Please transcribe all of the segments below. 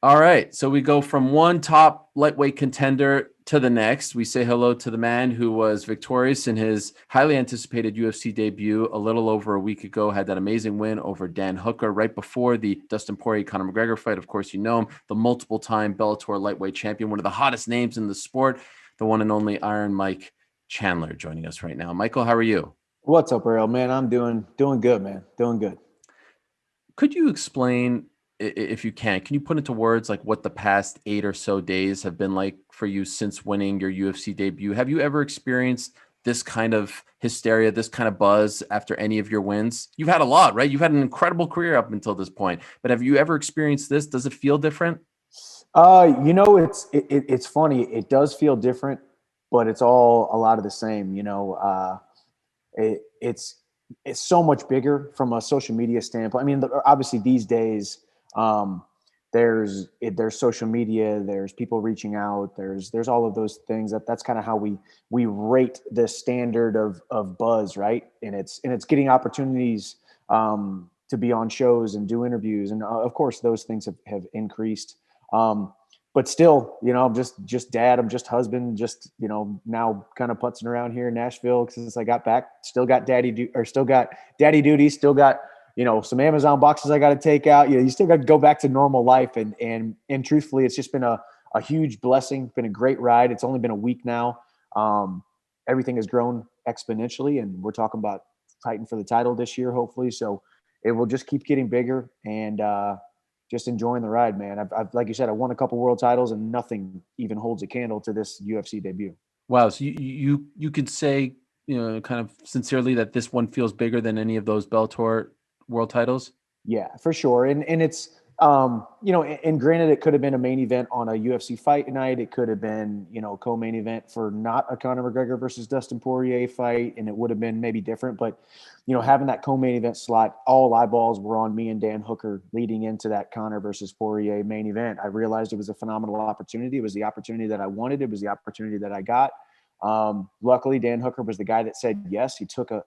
All right. So we go from one top lightweight contender to the next. We say hello to the man who was victorious in his highly anticipated UFC debut a little over a week ago, had that amazing win over Dan Hooker right before the Dustin Poirier Conor McGregor fight. Of course, you know him, the multiple time Bellator lightweight champion, one of the hottest names in the sport, the one and only Iron Mike Chandler joining us right now. Michael, how are you? What's up, Ariel? Man, I'm doing good, man. Doing good. Could you explain, if you can you put into words like what the past 8 or so days have been like for you since winning your UFC debut? Have you ever experienced this kind of hysteria, this kind of buzz after any of your wins? You've had a lot, right? You've had an incredible career up until this point, but have you ever experienced this? Does it feel different? It's funny. It does feel different, but it's all a lot of the same. It, it's it's so much bigger from a social media standpoint. I mean, obviously these days, um, there's social media, there's people reaching out, there's all of those things. That's kind of how we rate the standard of buzz, right? And it's getting opportunities to be on shows and do interviews, and of course those things have increased. But still, I'm just dad. I'm just husband. Just now kind of putzing around here in Nashville since I got back. Still got daddy duties. Still got some Amazon boxes I got to take out. You still got to go back to normal life. And truthfully, it's just been a huge blessing. Been a great ride. It's only been a week now. Everything has grown exponentially, and we're talking about fighting for the title this year, hopefully. So it will just keep getting bigger, and just enjoying the ride, man. I've like you said, I won a couple world titles, and nothing even holds a candle to this UFC debut. Wow. So you could say, kind of sincerely that this one feels bigger than any of those Bellator world titles. Yeah, for sure. And it's and granted, it could have been a main event on a UFC fight night. It could have been, co-main event for not a Conor McGregor versus Dustin Poirier fight, and it would have been maybe different. But, having that co-main event slot, all eyeballs were on me and Dan Hooker leading into that Conor versus Poirier main event. I realized it was a phenomenal opportunity. It was the opportunity that I wanted. It was the opportunity that I got. Luckily, Dan Hooker was the guy that said yes. He took a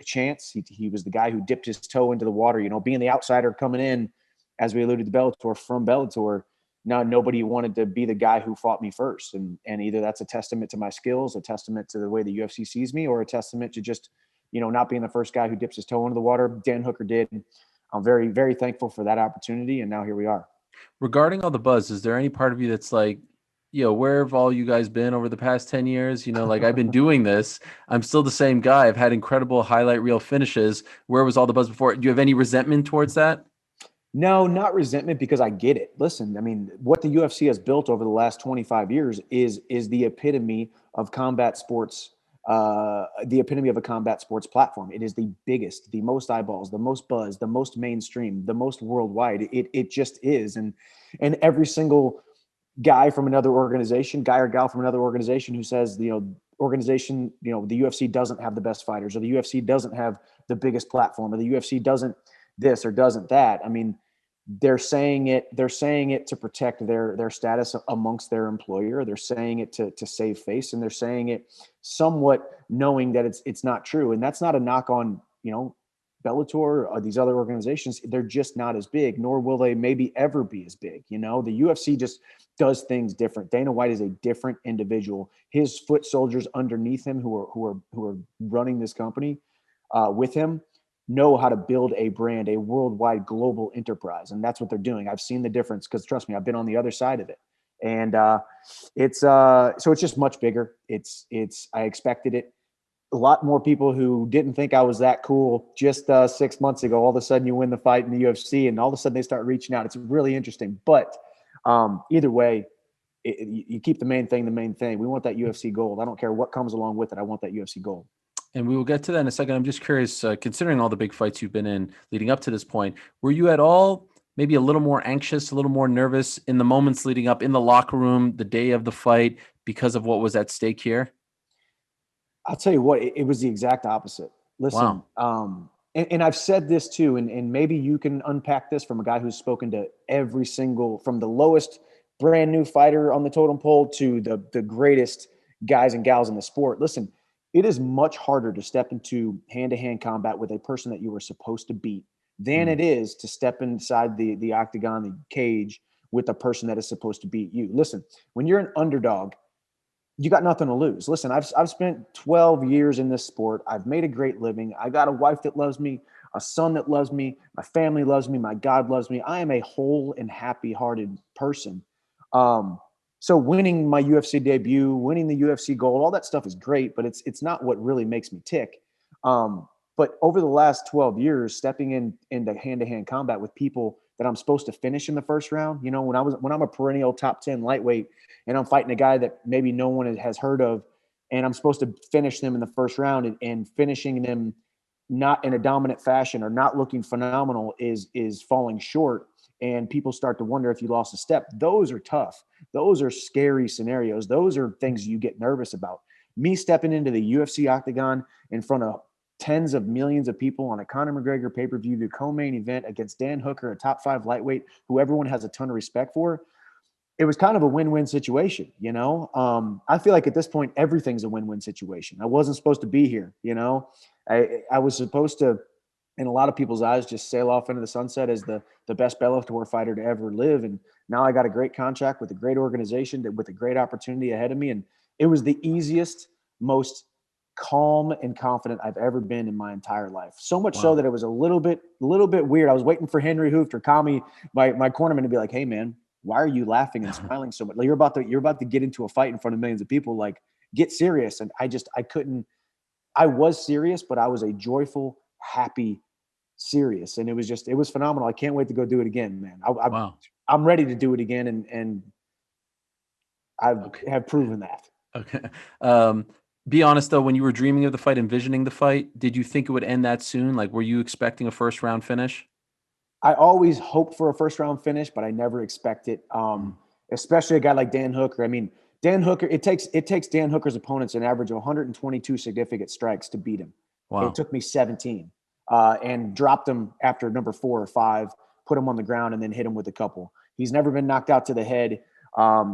chance. He was the guy who dipped his toe into the water. Being the outsider coming in, as we alluded to Bellator, from Bellator. Now nobody wanted to be the guy who fought me first, and either that's a testament to my skills, a testament to the way the UFC sees me, or a testament to just not being the first guy who dips his toe into the water. Dan Hooker did. I'm very, very thankful for that opportunity, and now here we are. Regarding all the buzz, is there any part of you that's like, where have all you guys been over the past 10 years? Like I've been doing this. I'm still the same guy. I've had incredible highlight reel finishes. Where was all the buzz before? Do you have any resentment towards that? No, not resentment, because I get it. Listen, I mean, what the UFC has built over the last 25 years is the epitome of combat sports, the epitome of a combat sports platform. It is the biggest, the most eyeballs, the most buzz, the most mainstream, the most worldwide. It just is, and every single guy from another organization, guy or gal from another organization who says, the UFC doesn't have the best fighters, or the UFC doesn't have the biggest platform, or the UFC doesn't this or doesn't that. I mean, they're saying it to protect their status amongst their employer. They're saying it to save face, and they're saying it somewhat knowing that it's not true. And that's not a knock on Bellator or these other organizations. They're just not as big, nor will they maybe ever be as big. The UFC just does things different. Dana White is a different individual. His foot soldiers underneath him, who are running this company with him, know how to build a brand, a worldwide global enterprise. And that's what they're doing. I've seen the difference, because trust me, I've been on the other side of it. And so it's just much bigger. I expected it. A lot more people who didn't think I was that cool just 6 months ago, all of a sudden you win the fight in the UFC, and all of a sudden they start reaching out. It's really interesting. But either way, you keep the main thing the main thing. We want that UFC gold. I don't care what comes along with it. I want that UFC gold. And we will get to that in a second. I'm just curious, considering all the big fights you've been in leading up to this point, were you at all maybe a little more anxious, a little more nervous in the moments leading up in the locker room, the day of the fight, because of what was at stake here? I'll tell you what, it was the exact opposite. Listen, Wow. and I've said this too, and maybe you can unpack this from a guy who's spoken to every single, from the lowest brand new fighter on the totem pole to the greatest guys and gals in the sport. Listen, it is much harder to step into hand-to-hand combat with a person that you were supposed to beat than Mm. it is to step inside the octagon, the cage, with a person that is supposed to beat you. Listen, when you're an underdog, you got nothing to lose. Listen, I've spent 12 years in this sport. I've made a great living. I got a wife that loves me, a son that loves me, my family loves me, my God loves me. I am a whole and happy-hearted person. So winning my UFC debut, winning the UFC gold, all that stuff is great, but it's not what really makes me tick. But over the last 12 years, stepping into hand-to-hand combat with people that I'm supposed to finish in the first round, you know, when I'm a perennial top 10 lightweight and I'm fighting a guy that maybe no one has heard of, and I'm supposed to finish them in the first round, and finishing them not in a dominant fashion or not looking phenomenal is falling short, and people start to wonder if you lost a step. Those are tough. Those are scary scenarios. Those are things you get nervous about. Me stepping into the UFC octagon in front of tens of millions of people on a Conor McGregor pay-per-view, the co-main event against Dan Hooker, a top 5 lightweight who everyone has a ton of respect for. It was kind of a win-win situation, you know? I feel like at this point, everything's a win-win situation. I wasn't supposed to be here, you know? I was supposed to, in a lot of people's eyes, just sail off into the sunset as the best Bellator fighter to ever live. And now I got a great contract with a great organization with a great opportunity ahead of me. And it was the easiest, most calm and confident I've ever been in my entire life. So much so that it was a little bit weird. I was waiting for Henry Hooft or Kami, my cornerman, to be like, "Hey man, why are you laughing and smiling so much? Like, you're about to get into a fight in front of millions of people. Like, get serious." And I couldn't. I was serious, but I was a joyful, happy, serious, and it was phenomenal. I can't wait to go do it again, man. I'm ready to do it again, and I have proven that. Okay. Be honest though, when you were dreaming of the fight, envisioning the fight, did you think it would end that soon? Like, were you expecting a first round finish? I always hoped for a first round finish, but I never expect it. Especially a guy like Dan Hooker. I mean, Dan Hooker, it takes Dan Hooker's opponents an average of 122 significant strikes to beat him. Wow. It took me 17, and dropped him after number 4 or 5, put him on the ground, and then hit him with a couple. He's never been knocked out to the head.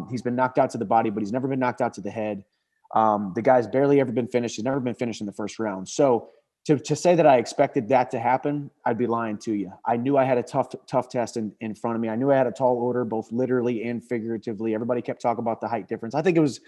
He's been knocked out to the body, but he's never been knocked out to the head. The guy's barely ever been finished. He's never been finished in the first round. So to say that I expected that to happen, I'd be lying to you. I knew I had a tough test in front of me. I knew I had a tall order, both literally and figuratively. Everybody kept talking about the height difference. I think it was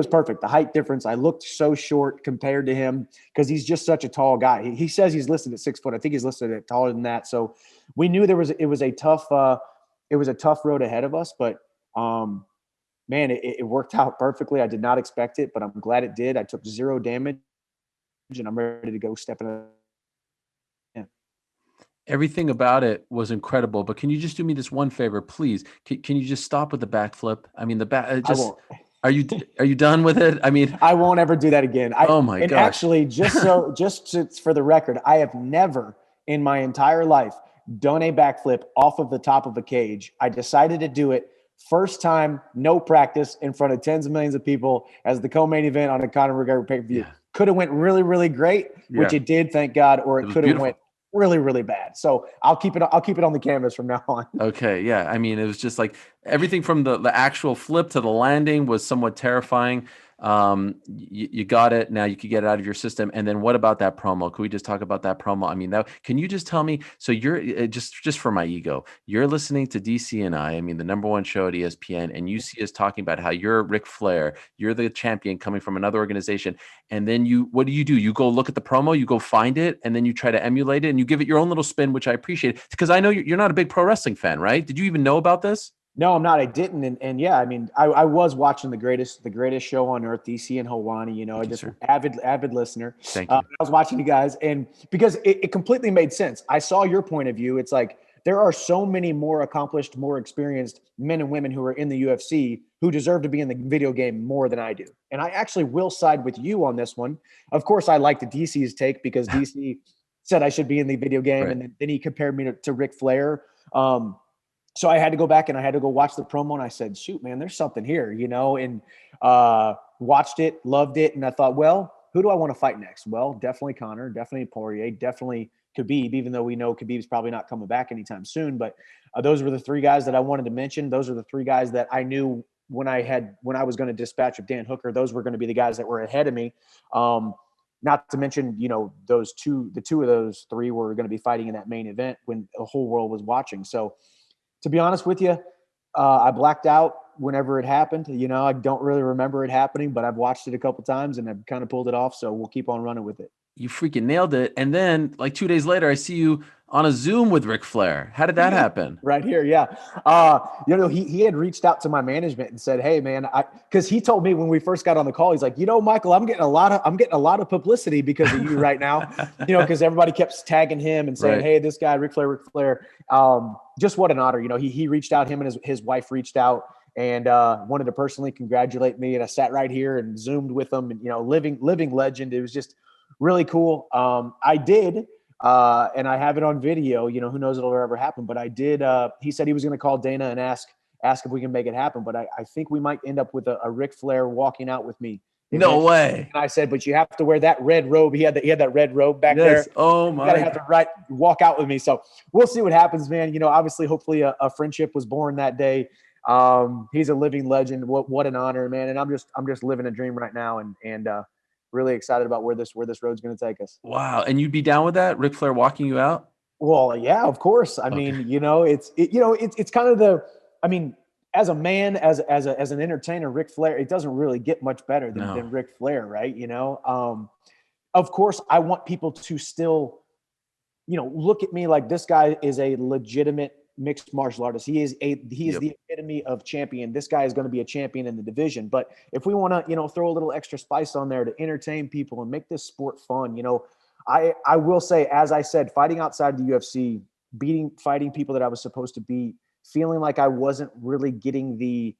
perfect. The height difference. I looked so short compared to him because he's just such a tall guy. He says he's listed at 6 foot. I think he's listed at taller than that. So we knew it was a tough road ahead of us, but man, it worked out perfectly. I did not expect it, but I'm glad it did. I took 0 damage, and I'm ready to go step in. Yeah. Everything about it was incredible, but can you just do me this one favor, please? Can you just stop with the backflip? I mean, are you done with it? I mean, I won't ever do that again. Oh my gosh. Actually, for the record, I have never in my entire life done a backflip off of the top of a cage. I decided to do it first time, no practice, in front of tens of millions of people as the co-main event on a Conor McGregor pay-per-view. Yeah. Could have went really, really great, which it did, thank God, or it could have went really, really bad. So I'll keep it on the canvas from now on. Okay. Yeah. I mean, it was just like everything from the actual flip to the landing was somewhat terrifying. You got it. Now you could get it out of your system. And then what about that promo? Can we just talk about that promo? I mean, can you just tell me, so you're just for my ego, you're listening to DC and I mean, the #1 show at ESPN, and you see us talking about how you're Ric Flair, you're the champion coming from another organization. And then what do? You go look at the promo, you go find it, and then you try to emulate it and you give it your own little spin, which I appreciate because I know you're not a big pro wrestling fan, right? Did you even know about this? No, I'm not. I didn't. And yeah, I mean, I was watching the greatest show on earth, DC and Helwani, you know, avid listener. Thank you. I was watching you guys, and because it completely made sense. I saw your point of view. It's like, there are so many more accomplished, more experienced men and women who are in the UFC who deserve to be in the video game more than I do. And I actually will side with you on this one. Of course, I like the DC's take because DC said I should be in the video game. Right. And then he compared me to Ric Flair. So I had to go back and I had to go watch the promo, and I said, shoot, man, there's something here, you know, and watched it, loved it. And I thought, well, who do I want to fight next? Well, definitely Conor, definitely Poirier, definitely Khabib, even though we know Khabib's probably not coming back anytime soon. But those were the 3 guys that I wanted to mention. Those are the 3 guys that I knew when I was going to dispatch of Dan Hooker, those were going to be the guys that were ahead of me. Not to mention, you know, the 2 of those 3 were going to be fighting in that main event when the whole world was watching. So to be honest with you, I blacked out whenever it happened. You know, I don't really remember it happening, but I've watched it a couple times and I've kind of pulled it off. So we'll keep on running with it. You freaking nailed it. And then like 2 days later, I see you on a Zoom with Ric Flair. How did that happen? Right here, yeah. You know, he had reached out to my management and said, "Hey, man, because he told me when we first got on the call, he's like, you know, Michael, I'm getting a lot of publicity because of you right now. You know, because everybody kept tagging him and saying, Right. hey, this guy, Ric Flair. Just what an honor. You know, he reached out, him and his wife reached out and wanted to personally congratulate me. And I sat right here and Zoomed with him, and you know, living legend. It was just really cool. I did. And I have it on video. You know, who knows it'll ever happen, but I did. He said he was going to call Dana and ask if we can make it happen. But I think we might end up with a Ric Flair walking out with me. No Eventually. way. And I said, but you have to wear that red robe. He had that red robe back Yes. there. Oh You got to my. have to walk out with me. So we'll see what happens, man. You know, obviously, hopefully a friendship was born that day. He's a living legend. What an honor, man. And I'm just living a dream right now. And really excited about where this road's going to take us. Wow. And you'd be down with that? Ric Flair walking you out? Well, yeah, of course. I Okay. mean, you know, it's kind of I mean, as a man, as an entertainer, Ric Flair, it doesn't really get much better No. than Ric Flair, right? You know, of course, I want people to still, you know, look at me like this guy is a legitimate mixed martial artist. He is the epitome of champion. This guy is going to be a champion in the division. But if we want to, you know, throw a little extra spice on there to entertain people and make this sport fun, you know, I will say, as I said, fighting outside the UFC, fighting people that I was supposed to beat, feeling like I wasn't really getting the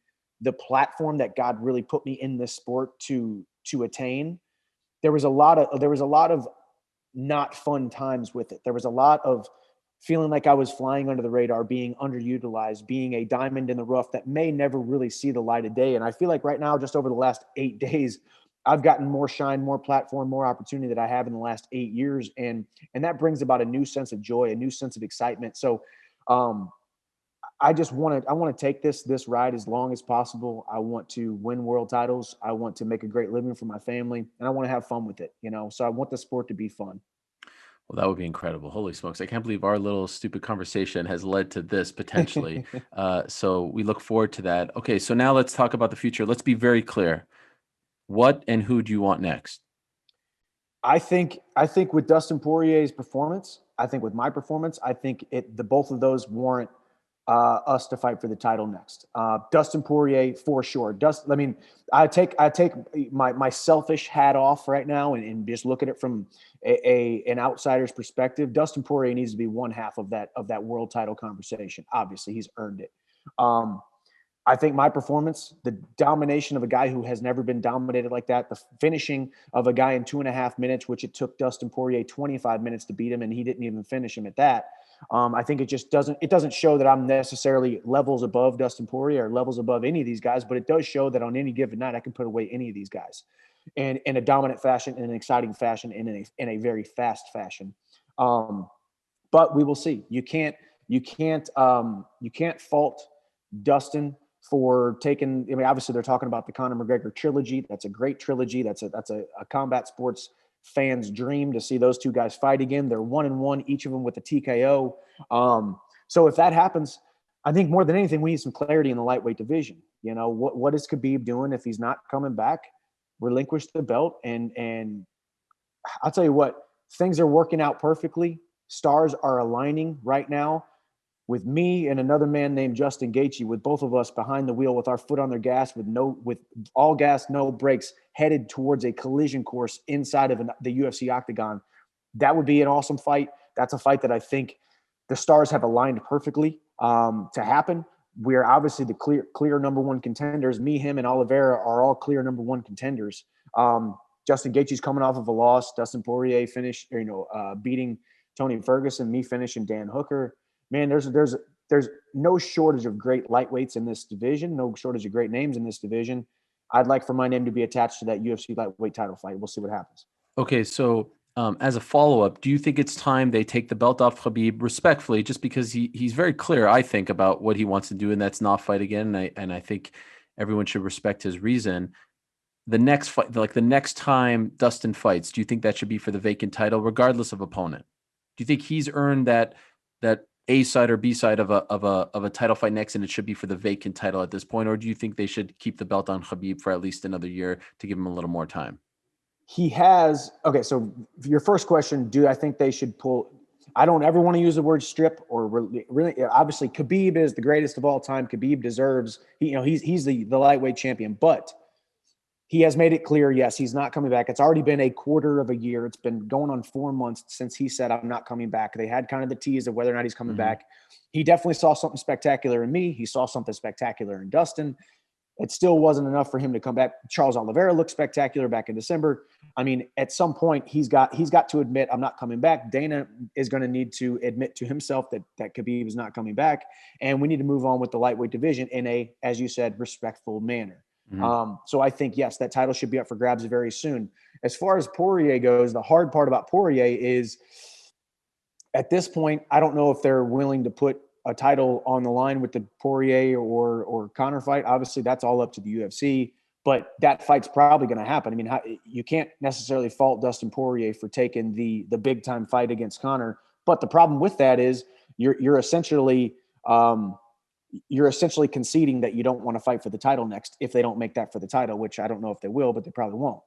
platform that God really put me in this sport to attain. There was a lot of not fun times with it. There was a lot of feeling like I was flying under the radar, being underutilized, being a diamond in the rough that may never really see the light of day. And I feel like right now, just over the last 8 days, I've gotten more shine, more platform, more opportunity that I have in the last 8 years. And that brings about a new sense of joy, a new sense of excitement. So I want to take this ride as long as possible. I want to win world titles. I want to make a great living for my family, and I want to have fun with it, you know? So I want the sport to be fun. Well, that would be incredible. Holy smokes. I can't believe our little stupid conversation has led to this potentially. So we look forward to that. Okay, so now let's talk about the future. Let's be very clear. What and who do you want next? I think with Dustin Poirier's performance, I think with my performance, I think both of those warrant us to fight for the title next. Dustin Poirier for sure. I mean, I take my selfish hat off right now and just look at it from an outsider's perspective. Dustin Poirier needs to be one half of that world title conversation. Obviously, he's earned it. I think my performance, the domination of a guy who has never been dominated like that, the finishing of a guy in 2.5 minutes, which it took Dustin Poirier 25 minutes to beat him, and he didn't even finish him at that. I think it just doesn't show that I'm necessarily levels above Dustin Poirier or levels above any of these guys, but it does show that on any given night I can put away any of these guys, and in a dominant fashion, in an exciting fashion, in a very fast fashion. But we will see. You can't fault Dustin for taking. I mean, obviously they're talking about the Conor McGregor trilogy. That's a great trilogy. That's a combat sports fans' dream to see those two guys fight again. They're 1-1, each of them with a TKO. So if that happens, I think more than anything, we need some clarity in the lightweight division. You know, what is Khabib doing if he's not coming back? Relinquish the belt, and I'll tell you what, things are working out perfectly. Stars are aligning right now with me and another man named Justin Gaethje, with both of us behind the wheel with our foot on their gas, with all gas, no brakes, headed towards a collision course inside of the UFC octagon. That would be an awesome fight. That's a fight that I think the stars have aligned perfectly to happen. We're obviously the clear number one contenders. Me, him, and Oliveira are all clear number one contenders. Justin Gaethje's coming off of a loss. Dustin Poirier beating Tony Ferguson. Me finishing Dan Hooker. Man, there's no shortage of great lightweights in this division. No shortage of great names in this division. I'd like for my name to be attached to that UFC lightweight title fight. We'll see what happens. Okay, so as a follow-up, do you think it's time they take the belt off Khabib respectfully, just because he's very clear, I think, about what he wants to do, and that's not fight again. And I think everyone should respect his reason. The next fight, like the next time Dustin fights, do you think that should be for the vacant title, regardless of opponent? Do you think he's earned that A side or B side of a title fight next, and it should be for the vacant title at this point? Or do you think they should keep the belt on Khabib for at least another year to give him a little more time? He has, okay, so your first question, do I think they should pull? I don't ever want to use the word strip or really obviously Khabib is the greatest of all time. Khabib deserves, he's the lightweight champion, but he has made it clear, yes, he's not coming back. It's already been a quarter of a year. It's been going on 4 months since he said, I'm not coming back. They had kind of the tease of whether or not he's coming back. He definitely saw something spectacular in me. He saw something spectacular in Dustin. It still wasn't enough for him to come back. Charles Oliveira looked spectacular back in December. I mean, at some point, he's got to admit, I'm not coming back. Dana is going to need to admit to himself that Khabib is not coming back. And we need to move on with the lightweight division in a, as you said, respectful manner. So I think, yes, that title should be up for grabs very soon. As far as Poirier goes, the hard part about Poirier is at this point, I don't know if they're willing to put a title on the line with the Poirier or Conor fight. Obviously, that's all up to the UFC, but that fight's probably going to happen. I mean, you can't necessarily fault Dustin Poirier for taking the big time fight against Conor. But the problem with that is you're essentially conceding that you don't want to fight for the title next if they don't make that for the title, which I don't know if they will, but they probably won't.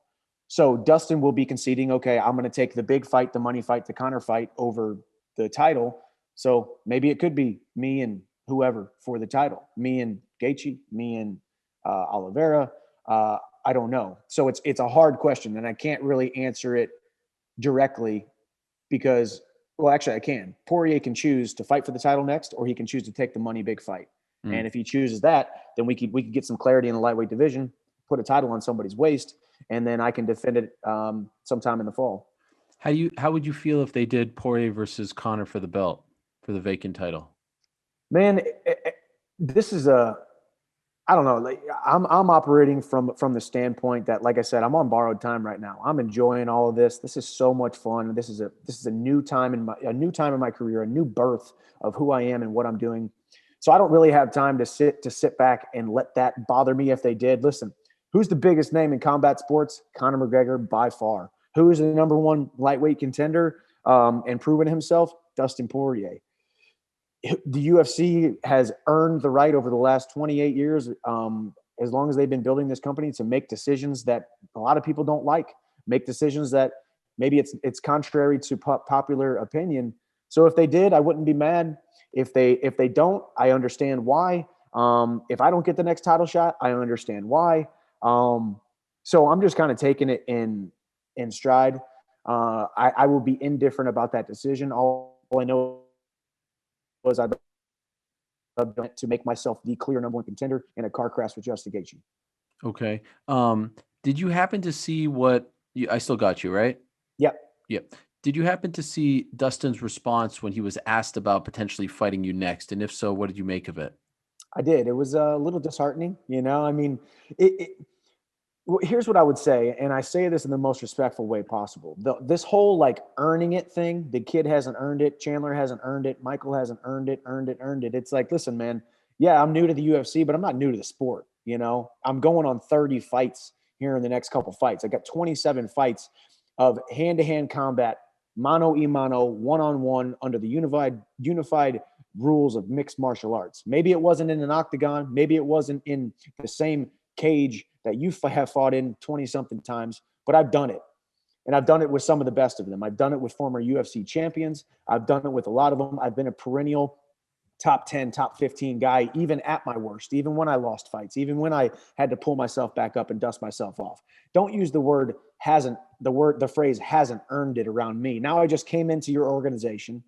So Dustin will be conceding, okay, I'm going to take the big fight, the money fight, the Conor fight over the title. So maybe it could be me and whoever for the title, me and Gaethje, me and Oliveira. I don't know. So it's a hard question, and I can't really answer it directly because, well, actually I can. Poirier can choose to fight for the title next, or he can choose to take the money big fight. And if he chooses that, then we could get some clarity in the lightweight division, put a title on somebody's waist, and then I can defend it sometime in the fall. How would you feel if they did Poirier versus Conor for the belt, for the vacant title? Man, this is I don't know. Like, I'm operating from the standpoint that, like I said, I'm on borrowed time right now. I'm enjoying all of this. This is so much fun. This is a new time in my career, a new birth of who I am and what I'm doing. So I don't really have time to sit back and let that bother me if they did. Listen, who's the biggest name in combat sports? Conor McGregor by far. Who is the number one lightweight contender and proven himself? Dustin Poirier. The UFC has earned the right over the last 28 years, as long as they've been building this company, to make decisions that a lot of people don't like, make decisions that maybe it's contrary to popular opinion. So if they did, I wouldn't be mad. If they don't, I understand why. If I don't get the next title shot, I understand why. So I'm just kind of taking it in stride. I will be indifferent about that decision. All I know was I'd love to make myself the clear number one contender in a car crash with Justin Gaethje. Okay. Did you happen to see I still got you, right? Yep. Yep. Did you happen to see Dustin's response when he was asked about potentially fighting you next? And if so, what did you make of it? I did. It was a little disheartening, I mean, here's what I would say, and I say this in the most respectful way possible. This whole like earning it thing, the kid hasn't earned it, Chandler hasn't earned it, Michael hasn't earned it. It's like, listen, man, yeah, I'm new to the UFC, but I'm not new to the sport. I'm going on 30 fights here in the next couple fights. I got 27 fights of hand-to-hand combat, mano a mano, one-on-one under the unified rules of mixed martial arts. Maybe it wasn't in an octagon. Maybe it wasn't in the same cage that you have fought in 20-something times, but I've done it. And I've done it with some of the best of them. I've done it with former UFC champions. I've done it with a lot of them. I've been a perennial top 10, top 15 guy, even at my worst, even when I lost fights, even when I had to pull myself back up and dust myself off. Don't use the phrase hasn't earned it around me. Now I just came into your organization.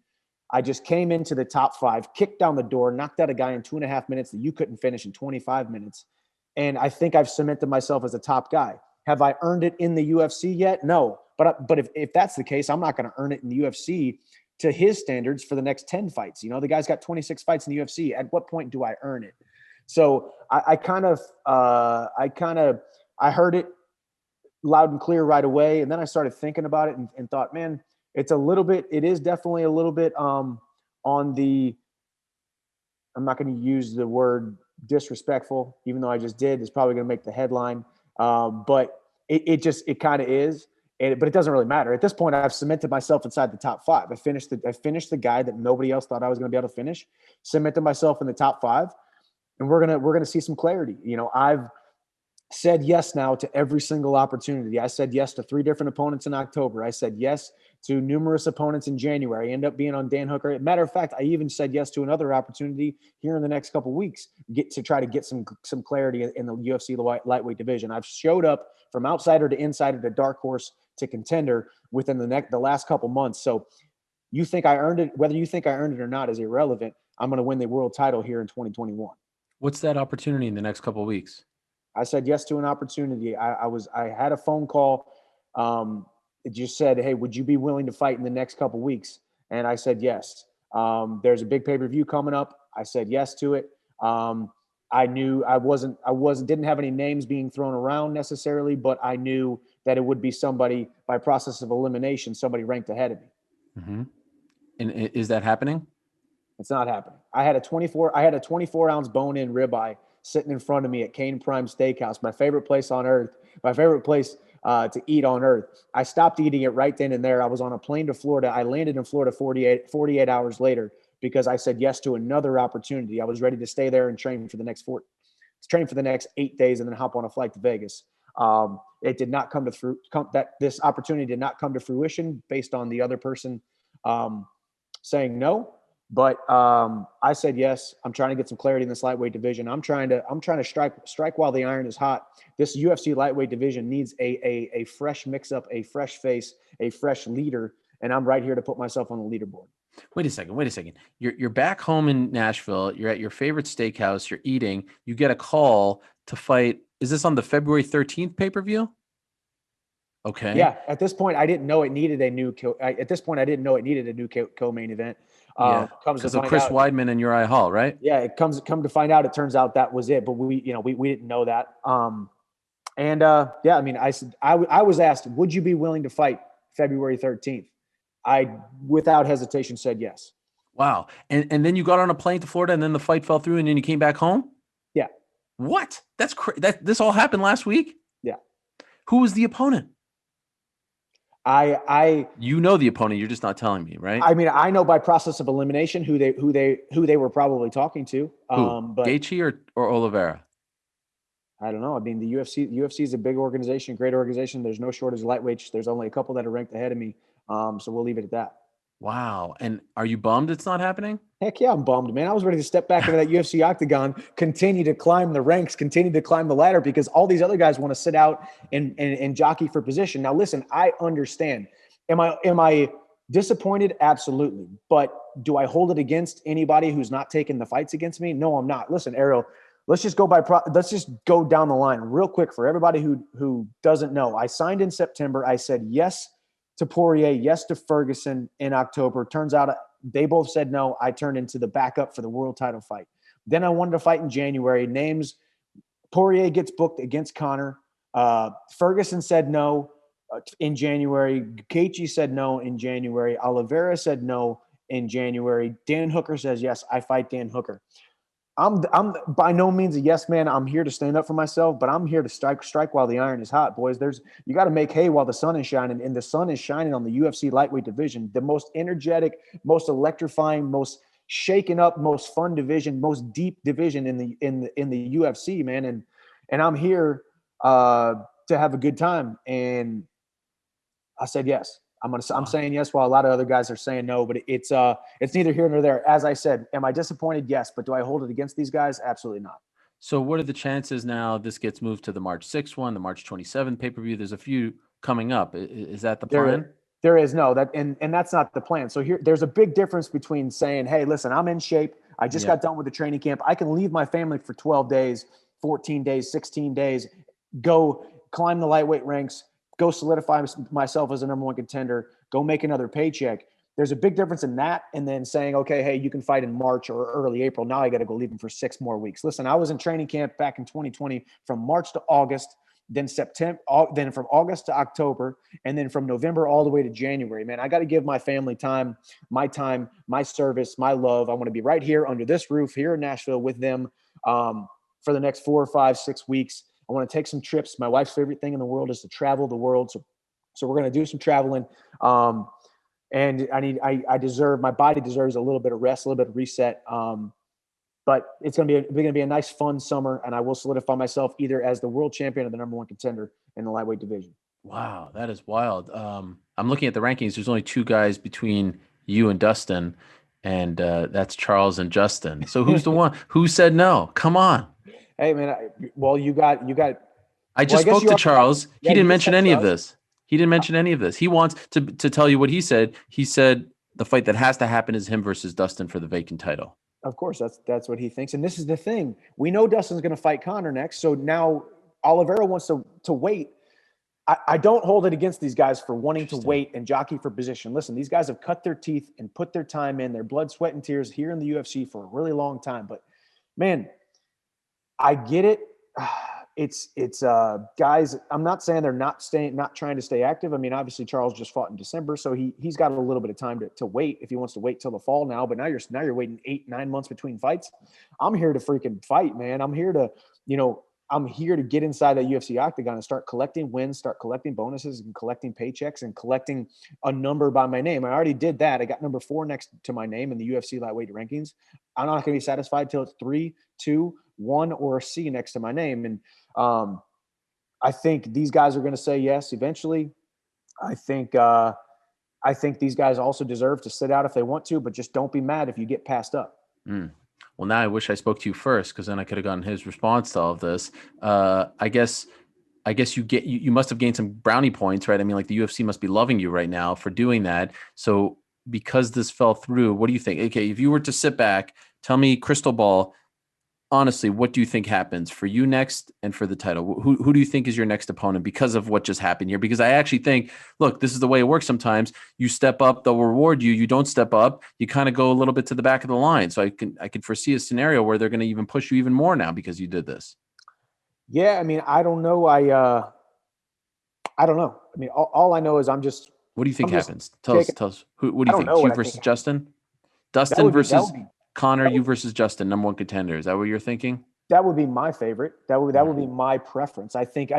I just came into the top 5, kicked down the door, knocked out a guy in 2.5 minutes that you couldn't finish in 25 minutes. And I think I've cemented myself as a top guy. Have I earned it in the UFC yet? No. But if that's the case, I'm not going to earn it in the UFC to his standards for the next 10 fights. The guy's got 26 fights in the UFC. At what point do I earn it? So I heard it loud and clear right away. And then I started thinking about it and thought, man, it is definitely a little bit on the, I'm not going to use the word disrespectful, even though I just did. It's probably going to make the headline. But it kind of is. But it doesn't really matter. At this point, I've cemented myself inside the top 5. I finished the guy that nobody else thought I was going to be able to finish, cemented myself in the top 5, and we're going to see some clarity. You know, I've said yes now to every single opportunity. I said yes to 3 different opponents in October. I said yes to numerous opponents in January. I ended up being on Dan Hooker. Matter of fact, I even said yes to another opportunity here in the next couple of weeks, try to get some clarity in the UFC lightweight division. I've showed up from outsider to insider to dark horse to contender within the last couple months. So you think I earned it, whether you think I earned it or not is irrelevant. I'm going to win the world title here in 2021. What's that opportunity in the next couple of weeks? I said yes to an opportunity. I had a phone call. It just said, "Hey, would you be willing to fight in the next couple of weeks?" And I said yes. There's a big pay-per-view coming up. I said yes to it. I knew didn't have any names being thrown around necessarily, but I knew that it would be somebody by process of elimination, somebody ranked ahead of me. Mm-hmm. And is that happening? It's not happening. I had a 24-ounce bone-in ribeye sitting in front of me at Kane Prime Steakhouse, my favorite place on earth, my favorite place to eat on earth. I stopped eating it right then and there. I was on a plane to Florida. I landed in Florida 48 hours later because I said yes to another opportunity. I was ready to stay there and train for the next 8 days and then hop on a flight to Vegas. It did not come to this opportunity did not come to fruition based on the other person saying no. But I said yes. I'm trying to get some clarity in this lightweight division. I'm trying to strike while the iron is hot. This UFC lightweight division needs a fresh mix-up, a fresh face, a fresh leader, and I'm right here to put myself on the leaderboard. Wait a second. You're back home in Nashville. You're at your favorite steakhouse. You're eating. You get a call to fight. Is this on the February 13th pay-per-view? Okay. Yeah. At this point, I didn't know it needed a new co-main event. Yeah. Because of Chris Weidman and Uriah Hall, right? Yeah. Come to find out, it turns out that was it. But we didn't know that. Yeah. I mean, I was asked, would you be willing to fight February 13th? I, without hesitation, said yes. Wow. And then you got on a plane to Florida, and then the fight fell through, and then you came back home? Yeah. What? That's crazy. This all happened last week? Yeah. Who was the opponent? You know the opponent, you're just not telling me, right? I mean, I know by process of elimination who they were probably talking to. But Gaethje or Oliveira? I don't know. I mean, the UFC is a big organization, great organization. There's no shortage of lightweights. There's only a couple that are ranked ahead of me. So we'll leave it at that. Wow. And are you bummed it's not happening? Heck yeah, I'm bummed, man. I was ready to step back into that UFC octagon, continue to climb the ranks, continue to climb the ladder, because all these other guys want to sit out and jockey for position. Now, listen, I understand. Am I disappointed? Absolutely. But do I hold it against anybody who's not taking the fights against me? No, I'm not. Listen, Ariel, let's just go down the line real quick for everybody who doesn't know. I signed in September. I said yes to Poirier, yes to Ferguson in October. Turns out they both said no. I turned into the backup for the world title fight. Then I wanted to fight in January. Poirier gets booked against Conor. Ferguson said no in January. Gaethje said no in January. Oliveira said no in January. Dan Hooker says yes. I fight Dan Hooker. I'm by no means a yes man. I'm here to stand up for myself, but I'm here to strike while the iron is hot, boys. You got to make hay while the sun is shining, and the sun is shining on the UFC lightweight division, the most energetic, most electrifying, most shaken up, most fun division, most deep division in the UFC, man. And I'm here to have a good time, and I said yes. I'm saying yes while a lot of other guys are saying no, but it's neither here nor there. As I said, am I disappointed? Yes. But do I hold it against these guys? Absolutely not. So what are the chances now this gets moved to the March 6th one, the March 27th pay-per-view? There's a few coming up. Is that the plan? There is no, and that's not the plan. So there's a big difference between saying, hey, listen, I'm in shape. I just got done with the training camp. I can leave my family for 12 days, 14 days, 16 days, go climb the lightweight ranks, go solidify myself as a number one contender, go make another paycheck. There's a big difference in that and then saying, okay, hey, you can fight in March or early April. Now I got to go leave them for 6 more weeks. Listen, I was in training camp back in 2020 from March to August, then September, then from August to October, and then from November all the way to January. Man, I got to give my family time, my service, my love. I want to be right here under this roof here in Nashville with them for the next 4 or 5, 6 weeks. I want to take some trips. My wife's favorite thing in the world is to travel the world. So So we're going to do some traveling. And my body deserves a little bit of rest, a little bit of reset. But it's going to be a nice, fun summer, and I will solidify myself either as the world champion or the number one contender in the lightweight division. Wow, that is wild. I'm looking at the rankings. There's only 2 guys between you and Dustin, and that's Charles and Justin. So who's the one? Who said no? Come on. Hey, man. You got. I just spoke to Charles. He didn't mention any of this. He didn't mention any of this. He wants to tell you what he said. He said the fight that has to happen is him versus Dustin for the vacant title. Of course, that's what he thinks. And this is the thing. We know Dustin's going to fight Conor next. So now Oliveira wants to wait. I don't hold it against these guys for wanting to wait and jockey for position. Listen, these guys have cut their teeth and put their time in, their blood, sweat, and tears here in the UFC for a really long time. But, man, I get it. It's guys, I'm not saying they're not trying to stay active. I mean, obviously Charles just fought in December, so he's got a little bit of time to wait if he wants to wait till the fall now. But now you're waiting 8-9 months between fights. I'm here to freaking fight, man. I'm here to get inside that UFC octagon and start collecting wins, start collecting bonuses, and collecting paychecks, and collecting a number by my name. I already did that. I got number 4 next to my name in the UFC lightweight rankings. I'm not going to be satisfied till it's 3, 2, 1, or a C next to my name. And I think these guys are going to say yes eventually. I think these guys also deserve to sit out if they want to, but just don't be mad if you get passed up. Well, now I wish I spoke to you first, because then I could have gotten his response to all of this. I guess you must have gained some brownie points, right? I mean, like, the UFC must be loving you right now for doing that. So because this fell through, what do you think? Okay, if you were to sit back, tell me, crystal ball, honestly, what do you think happens for you next and for the title? Who do you think is your next opponent because of what just happened here? Because I actually think, look, this is the way it works sometimes. You step up, they'll reward you. You don't step up, you kind of go a little bit to the back of the line. So I can foresee a scenario where they're going to even push you even more now because you did this. Yeah, I mean, I don't know. I don't know. I mean, all I know is I'm just. What do you think happens? Tell us. What do you think? You versus Justin? Dustin versus Conor, you versus Justin, number one contender. Is that what you're thinking? That would be my favorite. That would be my preference. I think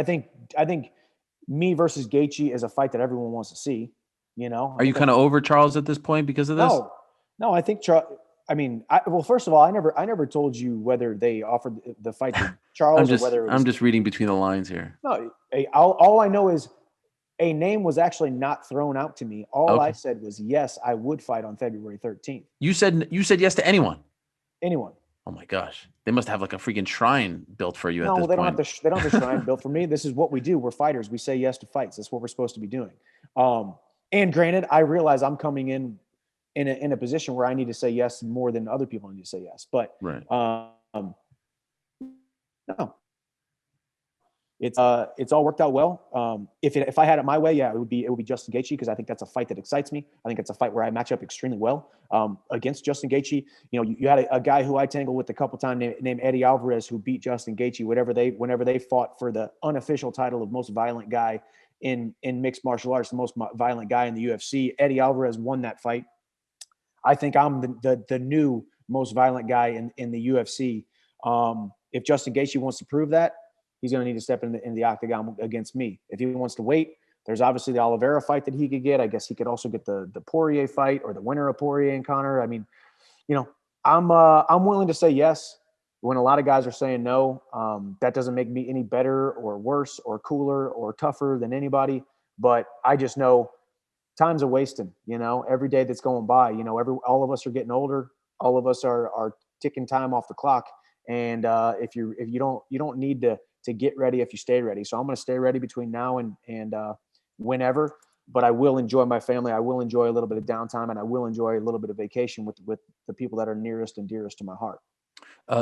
me versus Gaethje is a fight that everyone wants to see. You know, are you kind of over Charles at this point because of this? No. I think Charles. I mean, well, first of all, I never told you whether they offered the fight to Charles or whether it was, I'm just reading between the lines here. No, all I know is a name was actually not thrown out to me. All I said was, yes, I would fight on February 13th. You said yes to anyone. Anyone. Oh my gosh. They must have like a freaking shrine built for you at this point. No, they don't have a shrine built for me. This is what we do. We're fighters. We say yes to fights. That's what we're supposed to be doing. And granted, I realize I'm coming in a position where I need to say yes more than other people need to say yes. But right. No. It's all worked out well. If I had it my way, yeah, it would be Justin Gaethje, because I think that's a fight that excites me. I think it's a fight where I match up extremely well against Justin Gaethje. You know, you had a guy who I tangled with a couple times named Eddie Alvarez, who beat Justin Gaethje whenever they fought for the unofficial title of most violent guy in mixed martial arts, the most violent guy in the UFC. Eddie Alvarez won that fight. I think I'm the new most violent guy in the UFC. If Justin Gaethje wants to prove that, he's going to need to step in the octagon against me. If he wants to wait, there's obviously the Oliveira fight that he could get. I guess he could also get the Poirier fight, or the winner of Poirier and Conor. I mean, you know, I'm willing to say yes when a lot of guys are saying no. That doesn't make me any better or worse or cooler or tougher than anybody. But I just know time's a wasting. You know, every day that's going by, you know, all of us are getting older. All of us are ticking time off the clock. And if you don't need to get ready if you stay ready. So I'm going to stay ready between now and whenever, but I will enjoy my family. I will enjoy a little bit of downtime, and I will enjoy a little bit of vacation with the people that are nearest and dearest to my heart.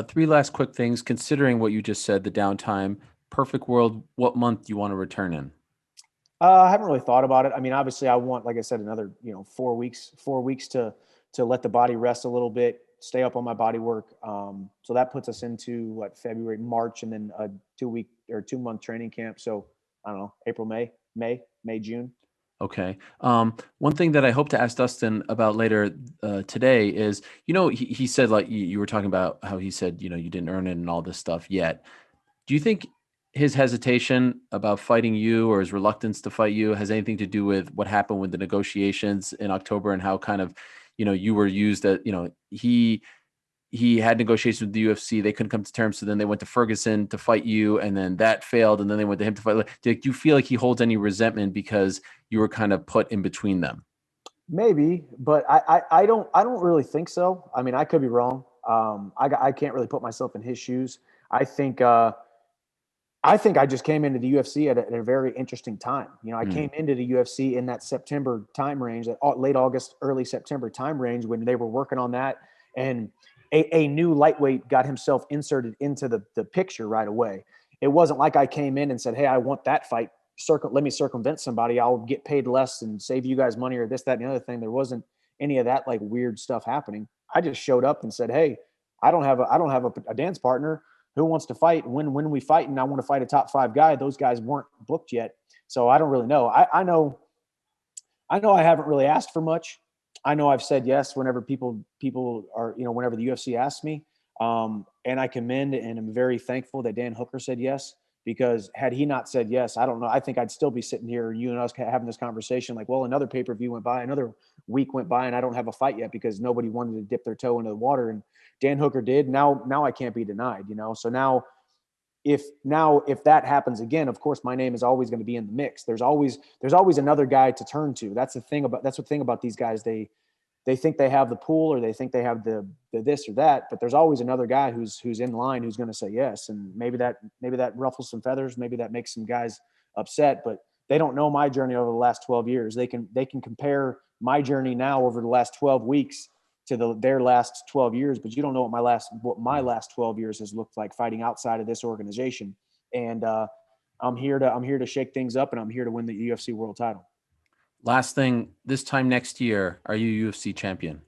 3 last quick things, considering what you just said, the downtime, perfect world, what month do you want to return in? I haven't really thought about it. I mean, obviously I want, like I said, another, 4 weeks to let the body rest a little bit, stay up on my body work. So that puts us into February, March, and then a 2-week or 2-month training camp. So I don't know, April, May, June. Okay. One thing that I hope to ask Dustin about later today is, he said, like you were talking about how he said, you didn't earn it and all this stuff yet. Do you think his hesitation about fighting you or his reluctance to fight you has anything to do with what happened with the negotiations in October and how kind of, you were used at, he had negotiations with the UFC. They couldn't come to terms. So then they went to Ferguson to fight you. And then that failed. And then they went to him to fight. Do you feel like he holds any resentment because you were kind of put in between them? Maybe, but I don't really think so. I mean, I could be wrong. I can't really put myself in his shoes. I think I just came into the UFC at a very interesting time. I came into the UFC in that September time range, that late August, early September time range, when they were working on that, and a new lightweight got himself inserted into the picture right away. It wasn't like I came in and said, "Hey, I want that fight. Let me circumvent somebody. I'll get paid less and save you guys money," or this, that, and the other thing. There wasn't any of that like weird stuff happening. I just showed up and said, "Hey, I don't have a dance partner. Who wants to fight? When we fight, and I want to fight a top 5 guy." Those guys weren't booked yet, so I don't really know. I know I haven't really asked for much. I know I've said yes whenever people are, whenever the UFC asks me, and I commend and I'm very thankful that Dan Hooker said yes, because had he not said yes, I don't know. I think I'd still be sitting here, you and us having this conversation like, well, another pay-per-view went by, another week went by, and I don't have a fight yet because nobody wanted to dip their toe into the water, and Dan Hooker did. Now I can't be denied, So now if that happens again, of course my name is always going to be in the mix. There's always another guy to turn to. That's the thing about these guys. They think they have the pool, or they think they have the this or that, but there's always another guy who's in line who's going to say yes. And maybe that ruffles some feathers. Maybe that makes some guys upset, but they don't know my journey over the last 12 years. They can compare my journey now over the last 12 weeks to their last 12 years, but you don't know what my last 12 years has looked like fighting outside of this organization. And I'm here to shake things up, and I'm here to win the UFC world title. Last thing, this time next year, are you UFC champion?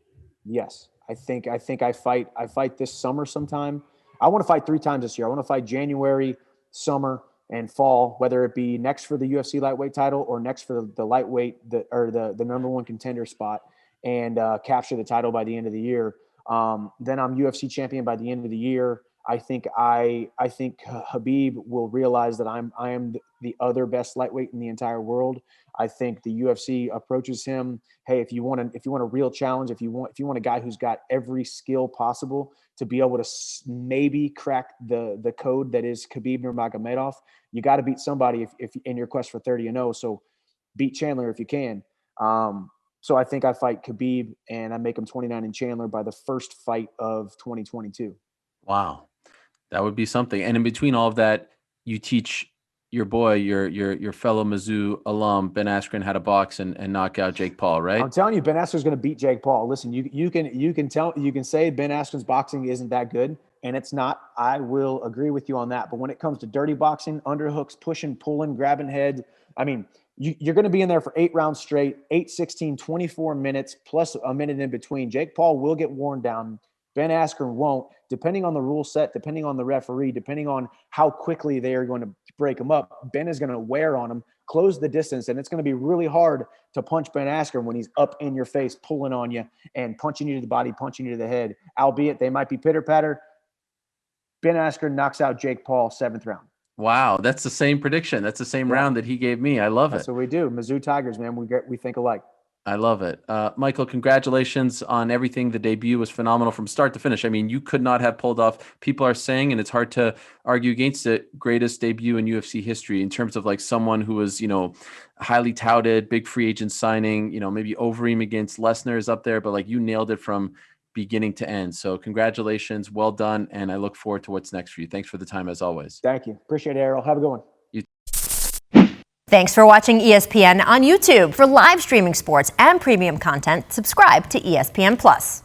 Yes. I think I fight this summer sometime. I want to fight 3 times this year. I want to fight January, summer, and fall, whether it be next for the UFC lightweight title or next for the lightweight, the number 1 contender spot, and capture the title by the end of the year. Then I'm UFC champion by the end of the year. I think Khabib will realize that I am the other best lightweight in the entire world. I think the UFC approaches him, hey, if you want a real challenge, if you want a guy who's got every skill possible to be able to maybe crack the code that is Khabib Nurmagomedov, you got to beat somebody if in your quest for 30-0. So beat Chandler if you can. So I think I fight Khabib and I make him 29 in Chandler by the first fight of 2022. Wow. That would be something. And in between all of that, you teach your boy, your fellow Mizzou alum, Ben Askren, how to box and knock out Jake Paul, right? I'm telling you, Ben Askren's going to beat Jake Paul. Listen, you can say Ben Askren's boxing isn't that good, and it's not. I will agree with you on that. But when it comes to dirty boxing, underhooks, pushing, pulling, grabbing head, I mean, you're going to be in there for 8 rounds straight, 8, 16, 24 minutes plus a minute in between. Jake Paul will get worn down. Ben Askren won't, depending on the rule set, depending on the referee, depending on how quickly they are going to break him up. Ben is going to wear on him, close the distance, and it's going to be really hard to punch Ben Askren when he's up in your face, pulling on you and punching you to the body, punching you to the head. Albeit they might be pitter-patter. Ben Askren knocks out Jake Paul 7th round. Wow, that's the same prediction. That's the same round that he gave me. I love it. That's what we do. Mizzou Tigers, man. We think alike. I love it. Michael, congratulations on everything. The debut was phenomenal from start to finish. I mean, you could not have pulled off, people are saying, and it's hard to argue against it, greatest debut in UFC history in terms of like someone who was, highly touted, big free agent signing, maybe Overeem against Lesnar is up there, but like you nailed it from beginning to end. So congratulations. Well done. And I look forward to what's next for you. Thanks for the time as always. Thank you. Appreciate it, Ariel. Have a good one. Thanks for watching ESPN on YouTube. For live streaming sports and premium content, subscribe to ESPN+.